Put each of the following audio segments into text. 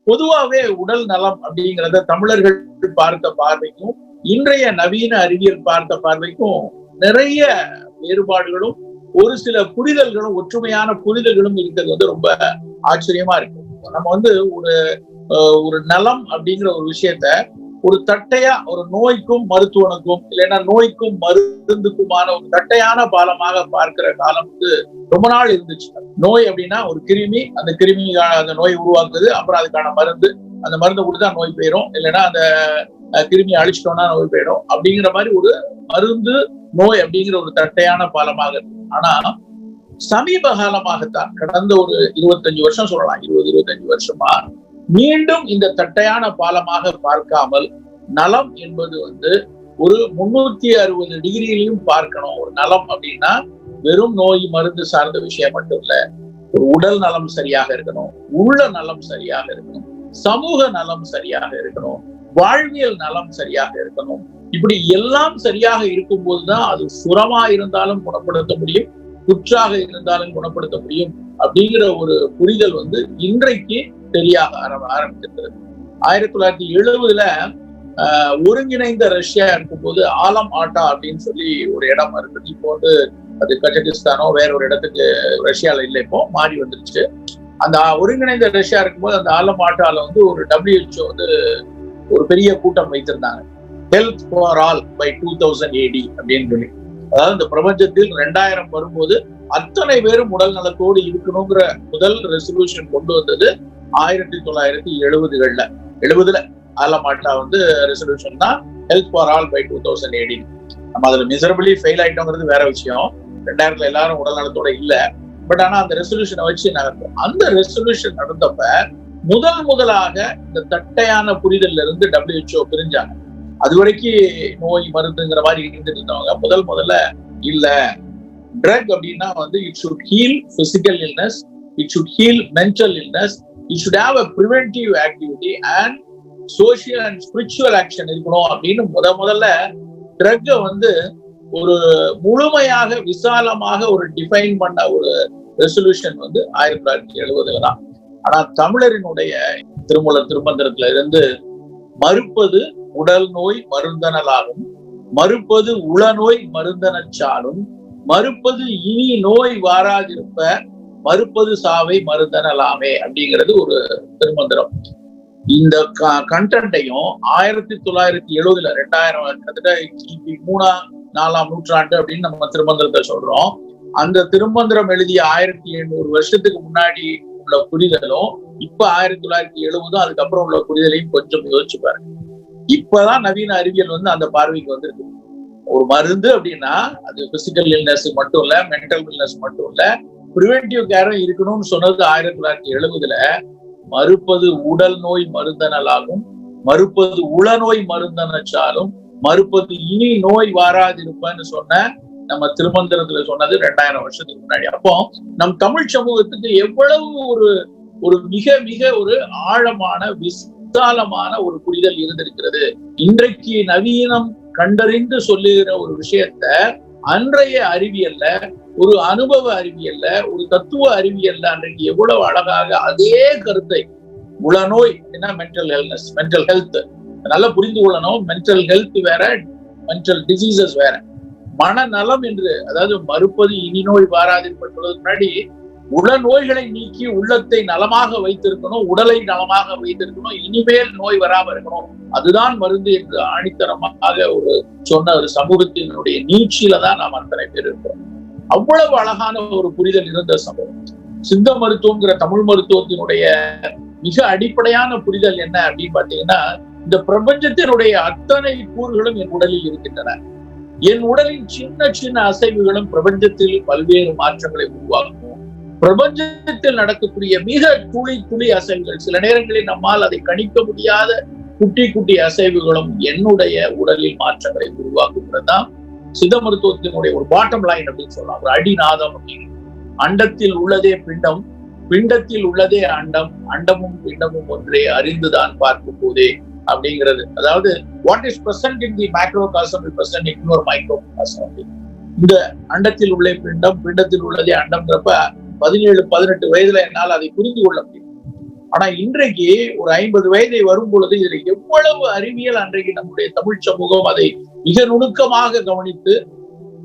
பொதுவாகவே உடல் நலம் அப்படிங்கிறத தமிழர்கள் பார்த்த பார்வைக்கும் இன்றைய நவீன அறிவியல் பார்த்த பார்வைக்கும் நிறைய வேறுபாடுகளும் ஒரு சில புரிதல்களும் ஒற்றுமையான புரிதல்களும் இருக்கிறது வந்து ரொம்ப ஆச்சரியமா இருக்கு. நம்ம வந்து ஒரு நலம் அப்படிங்கிற ஒரு விஷயத்த ஒரு தட்டையா ஒரு நோய்க்கும் மருத்துவனுக்கும் இல்லைன்னா நோய்க்கும் மருந்துக்குமான ஒரு தட்டையான பாலமாக பார்க்கிற காலம் வந்து ரொம்ப நாள் இருந்துச்சு. நோய் அப்படின்னா ஒரு கிருமி, அந்த கிருமி அந்த நோய் உருவாக்குது, அப்புறம் அதுக்கான மருந்து, அந்த மருந்தை கொடுத்தா நோய் போயிடும், இல்லைன்னா அந்த கிருமியை அழிச்சிட்டோம்னா நோய் போயிடும் அப்படிங்கிற மாதிரி ஒரு மருந்து நோய் அப்படிங்கிற ஒரு தட்டையான பாலமாக இருக்கு. ஆனா சமீப காலமாகத்தான் கடந்த ஒரு 25 வருஷம் சொல்லலாம், 20-25 வருஷமா மீண்டும் இந்த தட்டையான பாலமாக பார்க்காமல் நலம் என்பது வந்து ஒரு 360 டிகிரியிலையும் பார்க்கணும். ஒரு நலம் அப்படின்னா வெறும் நோய் மருந்து சார்ந்த விஷயம் மட்டும் இல்ல, ஒரு உடல் நலம் சரியாக இருக்கணும், உள்ள நலம் சரியாக இருக்கணும், சமூக நலம் சரியாக இருக்கணும், வாழ்வியல் நலம் சரியாக இருக்கணும். இப்படி எல்லாம் சரியாக இருக்கும் போதுதான் அது சுரமா இருந்தாலும் குணப்படுத்த முடியும், குற்றாக இருந்தாலும் குணப்படுத்த முடியும் அப்படிங்கிற ஒரு புரிதல் வந்து இன்றைக்கு தெரியாக ஆரம்பித்திருக்கிறது. 1970 ஒருங்கிணைந்த ரஷ்யா இருக்கும்போது ஆலம் ஆட்டா அப்படின்னு சொல்லி ஒரு இடம் இருக்குது. இப்போ வந்து அது கஜகிஸ்தானோ வேற ஒரு இடத்துக்கு ரஷ்யால இல்லை, இப்போ மாறி வந்துருச்சு. அந்த ஒருங்கிணைந்த ரஷ்யா இருக்கும்போது அந்த ஆலம் ஆட்டால வந்து ஒரு WHO வந்து ஒரு பெரிய கூட்டம் வைத்திருந்தாங்க, health for all by 2000 AD அப்படின்னு சொல்லி. அதாவது இந்த பிரபஞ்சத்தில் 2000 வரும்போது அத்தனை பேரும் உடல் நலத்தோடு இருக்கணுங்கிற முதல் ரெசல்யூஷன் கொண்டு வந்தது 1970 ஆலமாட்டா வந்து ரெசல்யூஷன் தான் health for all by 2000 AD. நம்ம அதுல மிசரபிளி ஃபெயில் ஆயிட்டோங்கிறது வேற விஷயம். 2000 எல்லாரும் உடல் நலத்தோட இல்ல, பட் ஆனா அந்த ரெசல்யூஷனை வச்சு நடக்கும். அந்த ரெசல்யூஷன் நடந்தப்ப முதலாக இந்த தட்டையான புரிதல்ல இருந்து WHO பிரிஞ்சாங்க. அது வரைக்கும் நோய் மருந்துங்கிற மாதிரி இருந்துட்டு இருந்தவங்க முதல்ல இல்ல, ட்ரக் அப்படின்னா வந்து it should heal physical illness, it should heal mental illness, it should have a preventive activity and social and spiritual action இருக்கணும் அப்படின்னு முதல்ல ட்ரக்கை வந்து ஒரு முழுமையாக விசாலமாக ஒரு டிஃபைன் பண்ண ஒரு ரெசல்யூஷன் வந்து 1970 தான். ஆனா தமிழரினுடைய திருமந்திரத்துல இருந்து மறுப்பது உடல் நோய் மருந்தனலாகும், மறுப்பது உளநோய் மருந்தனச்சாலும், மறுப்பது இனி நோய் வாராதிருப்ப, மறுப்பது சாவை மருந்தனலாமே அப்படிங்கிறது ஒரு திருமந்திரம். இந்த கண்டென்ட்டையும் 1970 2000 கிட்டத்தட்ட கிபி 3-4ஆம் நூற்றாண்டு அப்படின்னு நம்ம திருமந்திரத்தை சொல்றோம். அந்த திருமந்திரம் எழுதிய 1700 வருஷத்துக்கு முன்னாடி உள்ள புரிதலும் இப்ப 1970 அதுக்கப்புறம் உள்ள புரிதலையும் கொஞ்சம் யோசிச்சு பாருங்க. இப்பதான் நவீன அறிவியல் வந்து அந்த பார்வைக்கு வந்திருக்கு. ஒரு மருந்து அப்படின்னா அது பிசிக்கல் இல்னஸ் மட்டும் இல்ல, மென்டல் இல்னஸ் மட்டும் இல்ல, பிரிவென்டிவ் கேரும் இருக்கணும்னு சொன்னது 1970. மறுப்பது உடல் நோய் மருந்தனலாகும், மறுப்பது உளநோய் மருந்தனச்சாலும், மறுப்பது இனி நோய் வாராதிருப்பன்னு சொன்ன நம்ம திருமந்திரத்துல சொன்னது 2000 வருஷத்துக்கு முன்னாடி. அப்போ நம் தமிழ் சமூகத்துக்கு எவ்வளவு ஒரு மிக மிக ஒரு ஆழமான விசாலமான ஒரு புரிதல் இருந்திருக்கிறது. இன்றைக்கு நவீனம் கண்டறிந்து சொல்லுகிற ஒரு விஷயத்த அன்றைய அறிவியல்ல, ஒரு அனுபவ அறிவியல்ல, ஒரு தத்துவ அறிவியல்ல அன்றைக்கு எவ்வளவு அழகாக அதே கருத்தை, உளநோய் மென்டல் ஹெல்னஸ், மென்டல் ஹெல்த் நல்லா புரிந்து கொள்ளணும். மென்டல் ஹெல்த் வேற, மென்டல் டிசீசஸ் வேற. மனநலம் என்று, அதாவது மறுப்பது இனி நோய் வாராதிருப்பதற்கு முன்னாடி உளநோய்களை நீக்கி உள்ளத்தை நலமாக வைத்திருக்கணும், உடலை நலமாக வைத்திருக்கணும், இனிமேல் நோய் வராம இருக்கணும், அதுதான் மருந்து என்று ஆணித்தரமாக ஒரு சொன்ன ஒரு சமூகத்தினுடைய நீட்சியில தான் நாம் அத்தனை பேர் இருக்கிறோம். அவ்வளவு அழகான ஒரு புரிதல் இருந்த சமூகம். சித்த மருத்துவங்கிற தமிழ் மருத்துவத்தினுடைய மிக அடிப்படையான புரிதல் என்ன அப்படின்னு பாத்தீங்கன்னா, இந்த பிரபஞ்சத்தினுடைய அத்தனை கூறுகளும் என் உடலில் இருக்கின்றன. என் உடலின் சின்ன சின்ன அசைவுகளும் பிரபஞ்சத்தில் பல்வேறு மாற்றங்களை உருவாக்கும். பிரபஞ்சத்தில் நடக்கக்கூடிய மிக துளி அசைவுகள், சில நேரங்களில் நம்மால் அதை கணிக்க முடியாத குட்டி அசைவுகளும் என்னுடைய உடலில் மாற்றங்களை உருவாக்குகிறதுதான் சித்த மருத்துவத்தினுடைய ஒரு பாட்டம் லைன் அப்படின்னு சொல்லலாம், ஒரு அடிநாதம் அப்படின்னு. அண்டத்தில் உள்ளதே பிண்டம், பிண்டத்தில் உள்ளதே அண்டம், அண்டமும் பிண்டமும் ஒன்றே அறிந்துதான் பார்க்கும் போதே அப்படிங்கிறது. அதாவது what is present in the macrocosm is present in your microcosm. இந்த அண்டத்தில் உள்ளே பிண்டம், பிண்டத்தில் உள்ளதே அண்டம்ன்றப்ப 17-18 வயதுல என்னால் அதை புரிந்து கொள்ள முடியும். ஆனா இன்றைக்கு ஒரு 50 வயதை வரும் பொழுது இதுல எவ்வளவு அறிவியல் அன்றைக்கு நம்முடைய தமிழ் சமூகம் அதை மிக நுணுக்கமாக கவனித்து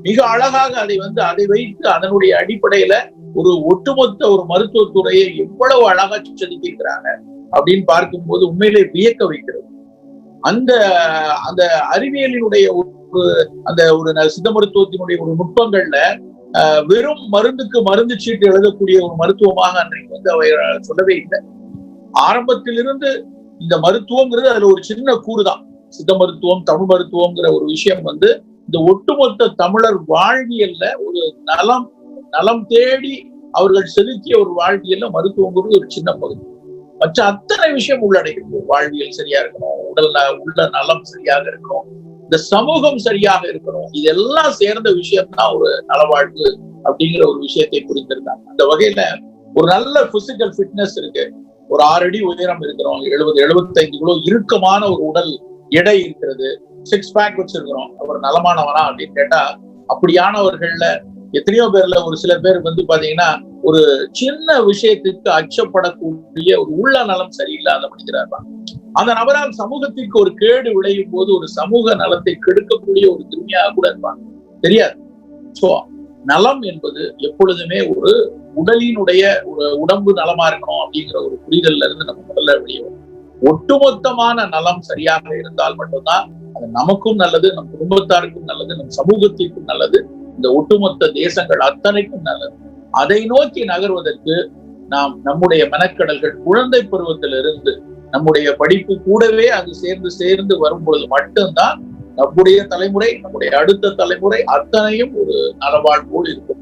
மிக அழகாக அதை வைத்து அதனுடைய அடிப்படையில ஒரு ஒட்டுமொத்த ஒரு மருத்துவத்துறையை எவ்வளவு அழகா செதுக்கியிருக்கிறாங்க அப்படின்னு பார்க்கும்போது உண்மையிலே வியக்க வைக்கிறது. அந்த அந்த அறிவியலினுடைய ஒரு சித்த மருத்துவத்தினுடைய ஒரு நுட்பங்கள்ல வெறும் மருந்துக்கு மருந்து சீட்டு எழுதக்கூடிய ஒரு மருத்துவமாக அன்றைக்கு அவர் சொல்லவே இல்லை. ஆரம்பத்திலிருந்து இந்த மருத்துவம்ங்கிறது அதுல ஒரு சின்ன கூறுதான். சித்த மருத்துவம், தமிழ் மருத்துவம்ங்கிற ஒரு விஷயம் இந்த ஒட்டுமொத்த தமிழர் வாழ்வியல்ல ஒரு நலம் தேடி அவர்கள் செலுத்திய ஒரு வாழ்வியல்ல மருத்துவங்கிறது ஒரு சின்ன பகுதி. மற்ற அத்தனை விஷயம் உள்ளடங்கிருக்கு. வாழ்வியல் சரியா இருக்கணும், உள்ள நலம் சரியாக இருக்கணும், இந்த சமூகம் சரியாக இருக்கணும், இதெல்லாம் சேர்ந்த விஷயம் தான் ஒரு நலவாழ்வு அப்படிங்கிற ஒரு விஷயத்தை புரிந்திருந்தாங்க. அந்த வகையில ஒரு நல்ல பிசிக்கல் ஃபிட்னஸ் இருக்கு. ஒரு 6 அடி உயரம் இருக்கிறோம், 70-75 கிலோ இறுக்கமான ஒரு உடல் எடை இருக்கிறது, 6 பேக் வச்சிருக்கிறோம், அவர் நலமானவனா அப்படின்னு கேட்டா அப்படியானவர்கள்ல எத்தனையோ பேர்ல ஒரு சில பேர் பாத்தீங்கன்னா ஒரு சின்ன விஷயத்துக்கு அச்சப்படக்கூடிய ஒரு உள்ள நலம் சரியில்லாத மனிதராக அந்த நபரால் சமூகத்திற்கு ஒரு கேடு விளையும் போது ஒரு சமூக நலத்தை கெடுக்கக்கூடிய ஒரு திரும்பியாக கூட இருப்பாங்க, தெரியாது. சோ நலம் என்பது எப்பொழுதுமே ஒரு உடலினுடைய ஒரு உடம்பு நலமா இருக்கணும் அப்படிங்கிற ஒரு புரிதல்ல இருந்து நம்ம முதல்ல வெளியே வரும். ஒட்டுமொத்தமான நலம் சரியாக இருந்தால் மட்டும்தான் அது நமக்கும் நல்லது, நம் குடும்பத்தாருக்கும் நல்லது, நம் சமூகத்திற்கும் நல்லது, இந்த ஒட்டுமொத்த தேசங்கள் அத்தனைக்கும் நல்லது. அதை நோக்கி நகர்வதற்கு நாம் நம்முடைய மெனக்கடல்கள் குழந்தை பருவத்திலிருந்து நம்முடைய படிப்பு கூடவே அது சேர்ந்து வரும் பொழுது மட்டும்தான் நம்முடைய தலைமுறை, நம்முடைய அடுத்த தலைமுறை அத்தனையும் ஒரு நலவாழ்வோடு இருக்கும்.